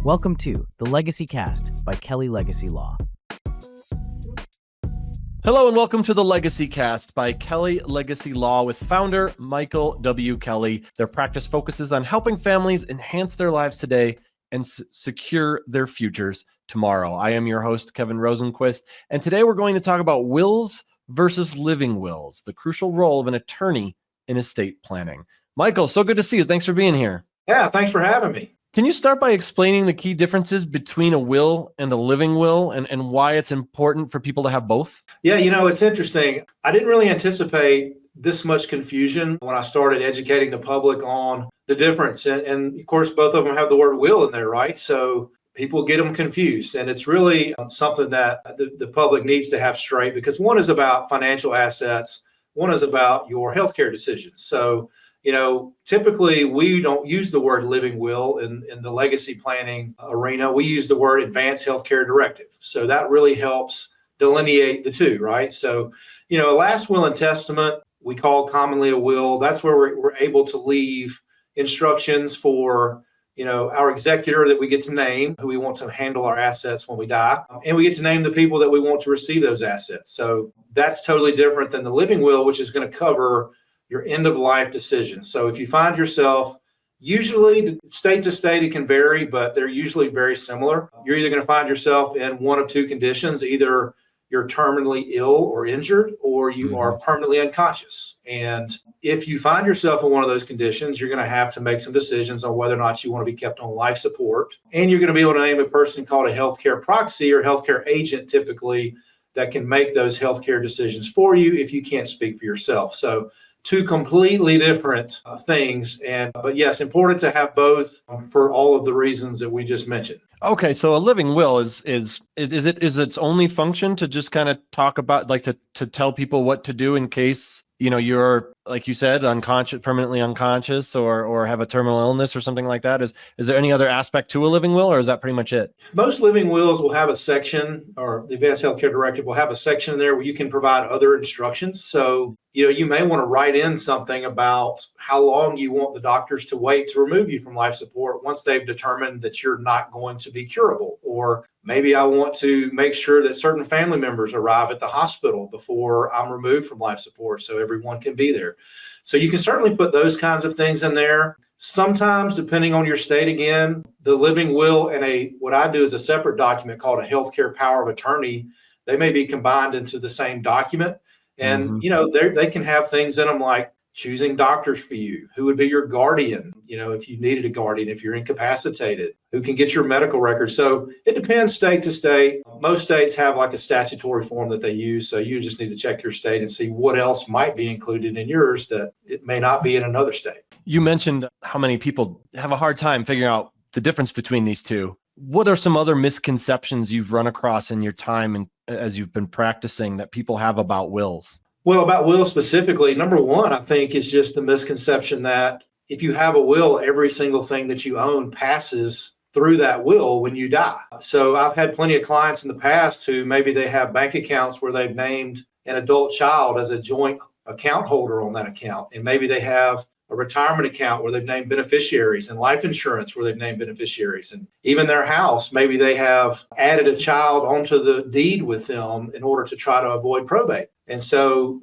Welcome to The Legacy Cast by Kelley Legacy Law. Hello and welcome to The Legacy Cast by Kelley Legacy Law with founder Michael W. Kelley. Their practice focuses on helping families enhance their lives today and secure their futures tomorrow. I am your host, Kevin Rosenquist, and today we're going to talk about wills versus living wills, the crucial role of an attorney in estate planning. Michael, so good to see you. Thanks for being here. Yeah, thanks for having me. Can you start by explaining the key differences between a will and a living will and why it's important for people to have both? Yeah, it's interesting. I didn't really anticipate this much confusion when I started educating the public on the difference. And of course, both of them have the word will in there, right? So people get them confused. And it's really something that the public needs to have straight, because one is about financial assets, one is about your healthcare decisions. So typically we don't use the word living will in the legacy planning arena. We use the word advanced healthcare directive. So that really helps delineate the two, right? So, a last will and testament, we call commonly a will. That's where we're able to leave instructions for, our executor that we get to name, who we want to handle our assets when we die. And we get to name the people that we want to receive those assets. So that's totally different than the living will, which is going to cover your end of life decisions. So if you find yourself, usually state to state, it can vary, but they're usually very similar. You're either going to find yourself in one of two conditions: either you're terminally ill or injured, or you are permanently unconscious. And if you find yourself in one of those conditions, you're going to have to make some decisions on whether or not you want to be kept on life support. And you're going to be able to name a person called a healthcare proxy or healthcare agent, typically, that can make those healthcare decisions for you if you can't speak for yourself. So two completely different things. But yes, important to have both for all of the reasons that we just mentioned. Okay, so a living will is its only function to just kind of talk about, like to tell people what to do in case, you're, like you said, unconscious, permanently unconscious, or have a terminal illness or something like that? Is there any other aspect to a living will, or is that pretty much it? Most living wills will have a section, or the Advanced Healthcare Directive will have a section in there where you can provide other instructions. So, you may want to write in something about how long you want the doctors to wait to remove you from life support once they've determined that you're not going to be curable. Or maybe I want to make sure that certain family members arrive at the hospital before I'm removed from life support so everyone can be there. So you can certainly put those kinds of things in there. Sometimes, depending on your state, again, the living will and what I do is a separate document called a healthcare power of attorney. They may be combined into the same document. And, they can have things in them like choosing doctors for you, who would be your guardian, if you needed a guardian, if you're incapacitated, who can get your medical records. So it depends state to state. Most states have like a statutory form that they use. So you just need to check your state and see what else might be included in yours that it may not be in another state. You mentioned how many people have a hard time figuring out the difference between these two. What are some other misconceptions you've run across in your time and as you've been practicing that people have about wills? Well, about wills specifically, number one, I think, is just the misconception that if you have a will, every single thing that you own passes through that will when you die. So I've had plenty of clients in the past who maybe they have bank accounts where they've named an adult child as a joint account holder on that account. And maybe they have a retirement account where they've named beneficiaries, and life insurance where they've named beneficiaries. And even their house, maybe they have added a child onto the deed with them in order to try to avoid probate. And so,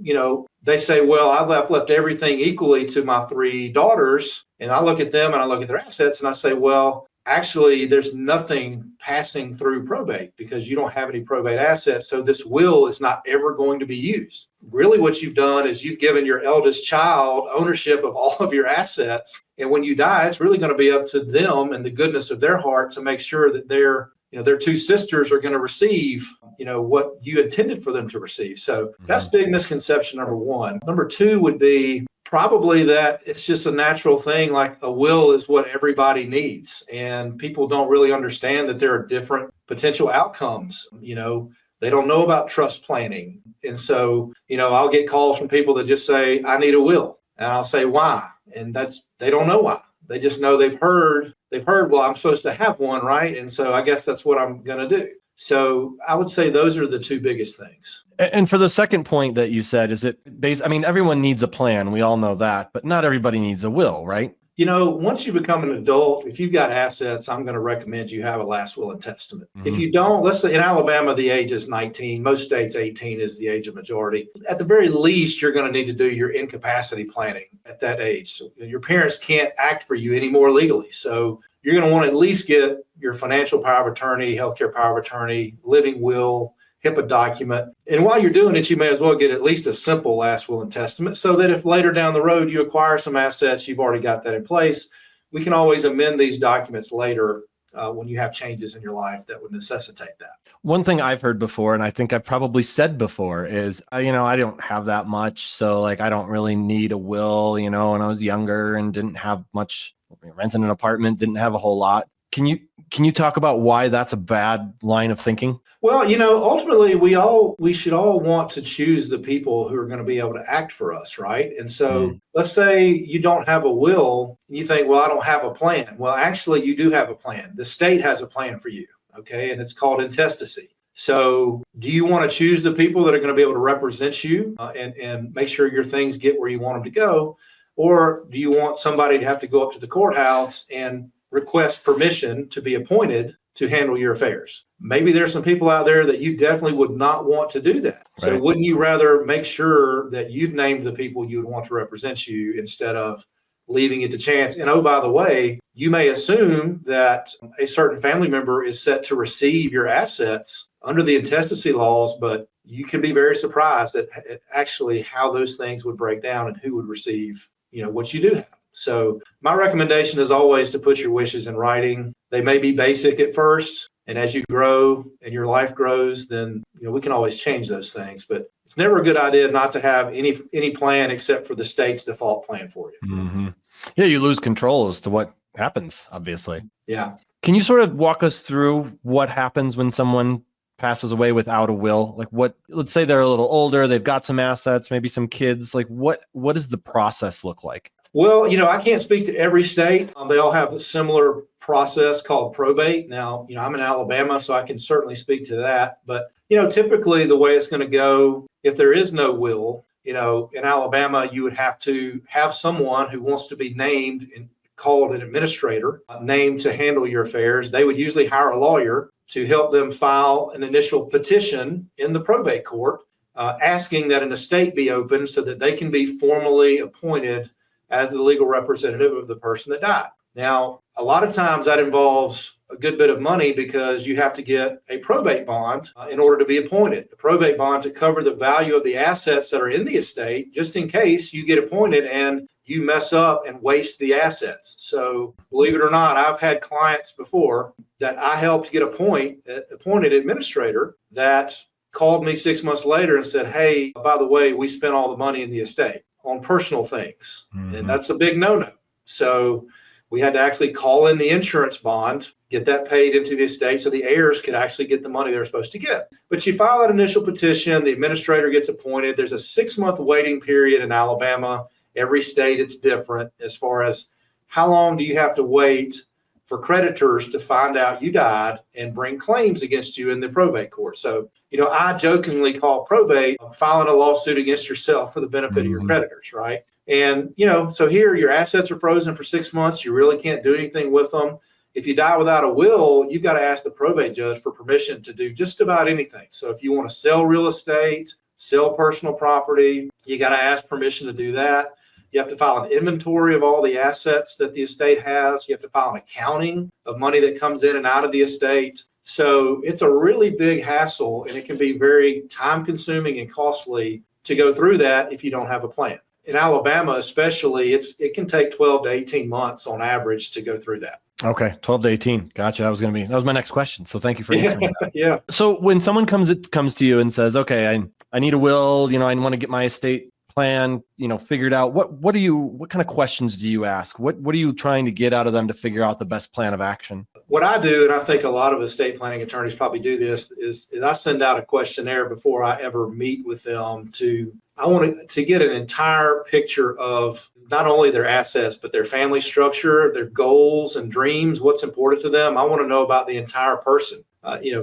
they say, well, I've left everything equally to my three daughters. And I look at them and I look at their assets and I say, well, actually, there's nothing passing through probate because you don't have any probate assets. So this will is not ever going to be used. Really, what you've done is you've given your eldest child ownership of all of your assets. And when you die, it's really going to be up to them and the goodness of their heart to make sure that their two sisters are going to receive, what you intended for them to receive. So that's big misconception number one. Number two would be probably that it's just a natural thing, like a will is what everybody needs. And people don't really understand that there are different potential outcomes. They don't know about trust planning. And so, I'll get calls from people that just say, I need a will. And I'll say, why? And they don't know why. They just know they've heard, well, I'm supposed to have one, right? And so I guess that's what I'm going to do. So I would say those are the two biggest things. And for the second point that you said, is it based? I mean, everyone needs a plan. We all know that, but not everybody needs a will, right? Once you become an adult, if you've got assets, I'm going to recommend you have a last will and testament. Mhm. If you don't, let's say in Alabama, the age is 19. Most states, 18 is the age of majority. At the very least, you're going to need to do your incapacity planning at that age. So your parents can't act for you anymore legally. So you're going to want to at least get your financial power of attorney, healthcare power of attorney, living will, HIPAA document. And while you're doing it, you may as well get at least a simple last will and testament so that if later down the road you acquire some assets, you've already got that in place. We can always amend these documents later when you have changes in your life that would necessitate that. One thing I've heard before, and I think I've probably said before, is, I don't have that much. So like, I don't really need a will, when I was younger and didn't have much, renting an apartment, didn't have a whole lot. Can you talk about why that's a bad line of thinking? Well, ultimately we should all want to choose the people who are going to be able to act for us, right? And so let's say you don't have a will and you think, well, I don't have a plan. Well, actually you do have a plan. The state has a plan for you, okay? And it's called intestacy. So do you want to choose the people that are going to be able to represent you and make sure your things get where you want them to go? Or do you want somebody to have to go up to the courthouse and request permission to be appointed to handle your affairs? Maybe there's some people out there that you definitely would not want to do that. So wouldn't you rather make sure that you've named the people you would want to represent you instead of leaving it to chance? And oh, by the way, you may assume that a certain family member is set to receive your assets under the intestacy laws, but you can be very surprised at actually how those things would break down and who would receive, what you do have. So my recommendation is always to put your wishes in writing. They may be basic at first, and as you grow and your life grows, then we can always change those things. But it's never a good idea not to have any plan except for the state's default plan for you. Mm-hmm. Yeah, you lose control as to what happens, obviously. Yeah. Can you sort of walk us through what happens when someone passes away without a will? Like let's say they're a little older, they've got some assets, maybe some kids. Like what does the process look like? Well, I can't speak to every state. They all have a similar process called probate. Now, I'm in Alabama, so I can certainly speak to that. But, typically the way it's going to go, if there is no will, in Alabama, you would have to have someone who wants to be named and called an administrator, named to handle your affairs. They would usually hire a lawyer to help them file an initial petition in the probate court, asking that an estate be opened so that they can be formally appointed as the legal representative of the person that died. Now, a lot of times that involves a good bit of money because you have to get a probate bond in order to be appointed. A probate bond to cover the value of the assets that are in the estate, just in case you get appointed and you mess up and waste the assets. So believe it or not, I've had clients before that I helped get appointed administrator that called me 6 months later and said, hey, by the way, we spent all the money in the estate on personal things. Mm-hmm. And that's a big no-no. So we had to actually call in the insurance bond, get that paid into the estate so the heirs could actually get the money they're supposed to get. But you file that initial petition, the administrator gets appointed. There's a 6-month waiting period in Alabama. Every state, it's different as far as how long do you have to wait for creditors to find out you died and bring claims against you in the probate court. So, I jokingly call probate filing a lawsuit against yourself for the benefit of your creditors, right? And, so here your assets are frozen for 6 months. You really can't do anything with them. If you die without a will, you've got to ask the probate judge for permission to do just about anything. So if you want to sell real estate, sell personal property, you got to ask permission to do that. You have to file an inventory of all the assets that the estate has. You have to file an accounting of money that comes in and out of the estate. So it's a really big hassle, and it can be very time consuming and costly to go through that if you don't have a plan. In Alabama, especially, it can take 12 to 18 months on average to go through that. Okay. 12 to 18. Gotcha. That was my next question. So thank you for answering that. Yeah. So when someone comes to you and says, okay, I need a will, I want to get my estate plan, figured out, what kind of questions do you ask? What are you trying to get out of them to figure out the best plan of action? What I do, and I think a lot of estate planning attorneys probably do this, is I send out a questionnaire before I ever meet with them I want to get an entire picture of not only their assets, but their family structure, their goals and dreams, what's important to them. I want to know about the entire person.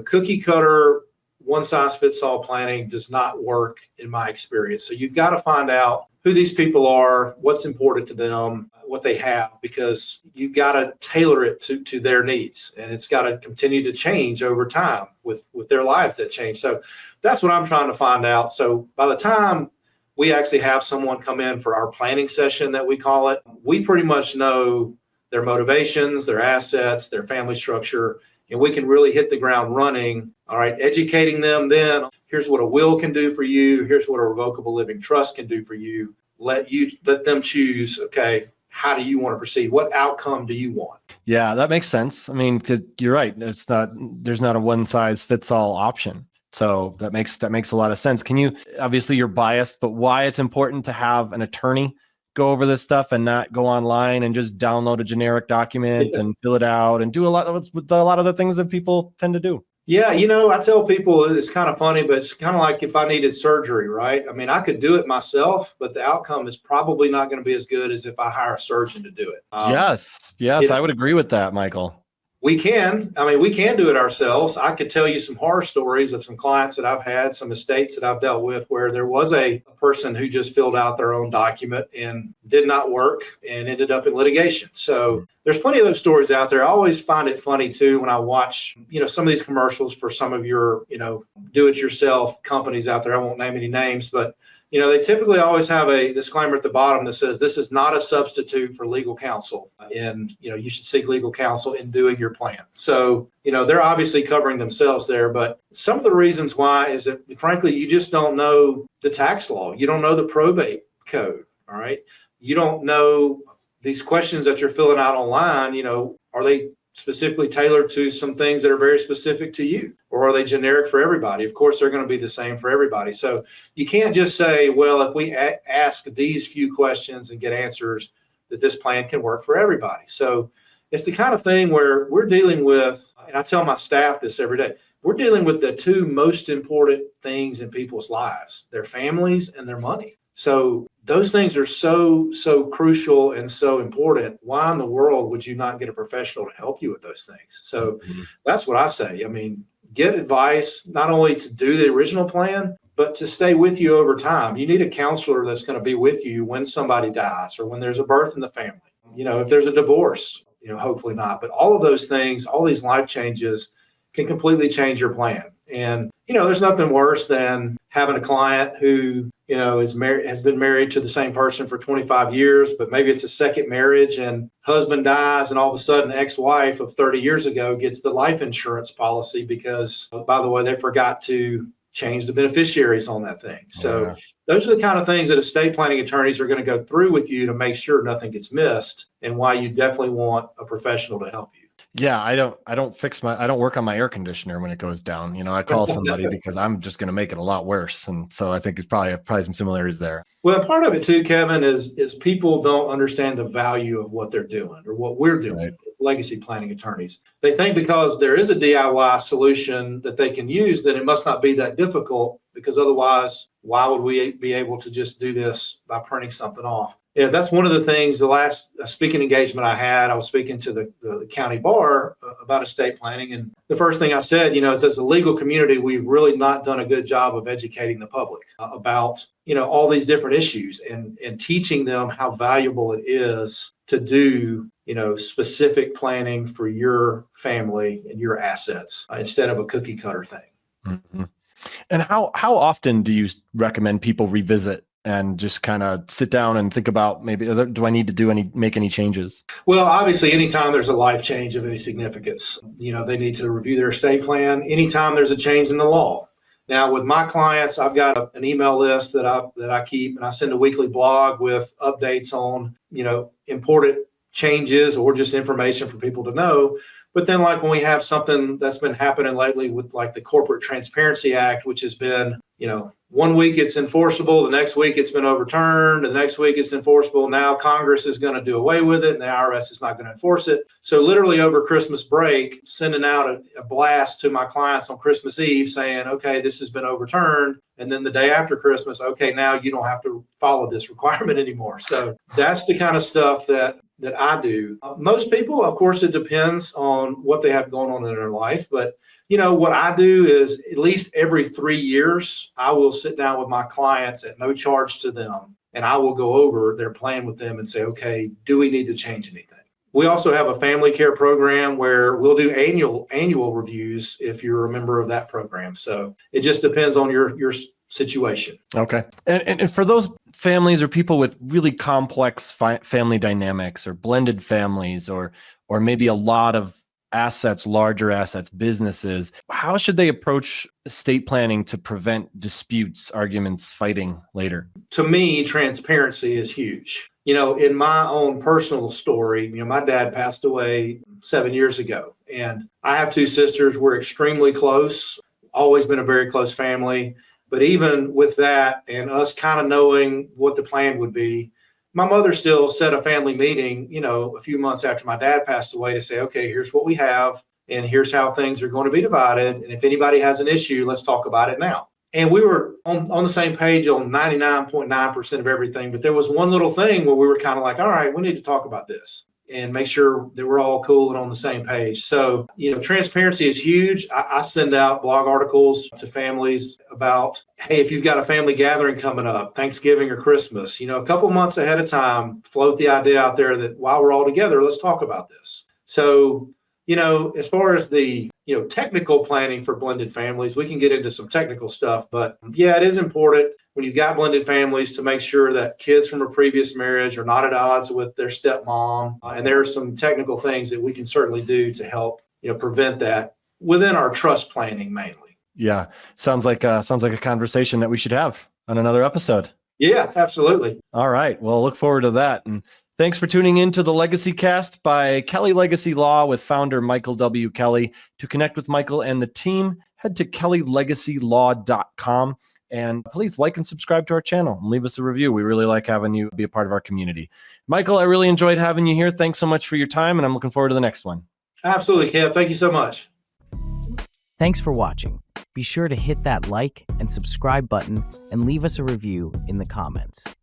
Cookie cutter, one size fits all planning does not work in my experience. So you've got to find out who these people are, what's important to them, what they have, because you've got to tailor it to their needs, and it's got to continue to change over time with their lives that change. So that's what I'm trying to find out. So by the time we actually have someone come in for our planning session, that we call it, we pretty much know their motivations, their assets, their family structure, and we can really hit the ground running. All right, educating them then. Here's what a will can do for you. Here's what a revocable living trust can do for you. Let them choose, okay, how do you want to proceed? What outcome do you want? Yeah, that makes sense. I mean, you're right. There's not a one size fits all option. So that makes a lot of sense. Can you, obviously you're biased, but why it's important to have an attorney go over this stuff and not go online and just download a generic document and fill it out and do a lot of the things that people tend to do? Yeah, I tell people it's kind of funny, but it's kind of like if I needed surgery, right? I mean, I could do it myself, but the outcome is probably not going to be as good as if I hire a surgeon to do it. Yes, I would agree with that, Michael. We can do it ourselves. I could tell you some horror stories of some clients that I've had, some estates that I've dealt with, where there was a person who just filled out their own document and did not work and ended up in litigation. So there's plenty of those stories out there. I always find it funny too when I watch, some of these commercials for some of your, do-it-yourself companies out there. I won't name any names, but they typically always have a disclaimer at the bottom that says this is not a substitute for legal counsel, and you should seek legal counsel in doing your plan. So they're obviously covering themselves there, but some of the reasons why is that frankly you just don't know the tax law, you don't know the probate code. All right, you don't know these questions that you're filling out online. Are they specifically tailored to some things that are very specific to you, or are they generic for everybody? Of course, they're going to be the same for everybody. So you can't just say, well, if we ask these few questions and get answers, that this plan can work for everybody. So it's the kind of thing where we're dealing with, and I tell my staff this every day, we're dealing with the two most important things in people's lives, their families and their money. So those things are so crucial and so important. Why in the world would you not get a professional to help you with those things? So that's what I say. I mean, get advice, not only to do the original plan, but to stay with you over time. You need a counselor that's going to be with you when somebody dies or when there's a birth in the family. If there's a divorce, hopefully not. But all of those things, all these life changes can completely change your plan. And, there's nothing worse than having a client who, has been married to the same person for 25 years, but maybe it's a second marriage and husband dies. And all of a sudden, ex-wife of 30 years ago gets the life insurance policy because, by the way, they forgot to change the beneficiaries on that thing. So those are the kind of things that estate planning attorneys are going to go through with you to make sure nothing gets missed, and why you definitely want a professional to help you. Yeah, I don't work on my air conditioner when it goes down. I call somebody because I'm just going to make it a lot worse. And so I think it's probably some similarities there. Well, part of it too, Kevin, is people don't understand the value of what they're doing or what we're doing as legacy planning attorneys. They think because there is a DIY solution that they can use, that it must not be that difficult, because otherwise, why would we be able to just do this by printing something off? That's one of the things. The last speaking engagement I had, I was speaking to the county bar about estate planning. And the first thing I said, is as a legal community, we've really not done a good job of educating the public about, all these different issues and teaching them how valuable it is to do, specific planning for your family and your assets instead of a cookie cutter thing. Mm-hmm. And how often do you recommend people revisit and just kind of sit down and think about, maybe, do I need to make any changes? Well, obviously, anytime there's a life change of any significance, they need to review their estate plan. Anytime there's a change in the law. Now, with my clients, I've got an email list that I keep, and I send a weekly blog with updates on, important changes or just information for people to know. But then, like when we have something that's been happening lately with like the Corporate Transparency Act, which has been, 1 week it's enforceable, the next week it's been overturned, the next week it's enforceable. Now Congress is going to do away with it and the IRS is not going to enforce it. So literally over Christmas break, sending out a blast to my clients on Christmas Eve saying, okay, this has been overturned. And then the day after Christmas, okay, now you don't have to follow this requirement anymore. So that's the kind of stuff that I do. Most people, of course, it depends on what they have going on in their life. But, what I do is at least every 3 years, I will sit down with my clients at no charge to them and I will go over their plan with them and say, okay, do we need to change anything? We also have a family care program where we'll do annual reviews if you're a member of that program. So it just depends on your situation. Okay. And for those families or people with really complex family dynamics or blended families or maybe a lot of assets, larger assets, businesses, how should they approach estate planning to prevent disputes, arguments, fighting later? To me, transparency is huge. In my own personal story, my dad passed away 7 years ago, and I have two sisters. We're extremely close, always been a very close family. But even with that and us kind of knowing what the plan would be, my mother still set a family meeting, a few months after my dad passed away to say, okay, here's what we have, and here's how things are going to be divided. And if anybody has an issue, let's talk about it now. And we were on the same page on 99.9% of everything. But there was one little thing where we were kind of like, all right, we need to talk about this and make sure that we're all cool and on the same page. So, transparency is huge. I send out blog articles to families about, hey, if you've got a family gathering coming up, Thanksgiving or Christmas, a couple months ahead of time, float the idea out there that while we're all together, let's talk about this. So, as far as the, technical planning for blended families, we can get into some technical stuff, but yeah, it is important when you've got blended families to make sure that kids from a previous marriage are not at odds with their stepmom. And there are some technical things that we can certainly do to help, prevent that within our trust planning mainly. Yeah. Sounds like a conversation that we should have on another episode. Yeah, absolutely. All right. Well, look forward to that. And thanks for tuning in to the Legacy Cast by Kelley Legacy Law with founder Michael W. Kelley. To connect with Michael and the team, head to kelleylegacylaw.com. And please like and subscribe to our channel and leave us a review. We really like having you be a part of our community. Michael, I really enjoyed having you here. Thanks so much for your time, and I'm looking forward to the next one. Absolutely, Kev. Thank you so much. Thanks for watching. Be sure to hit that like and subscribe button and leave us a review in the comments.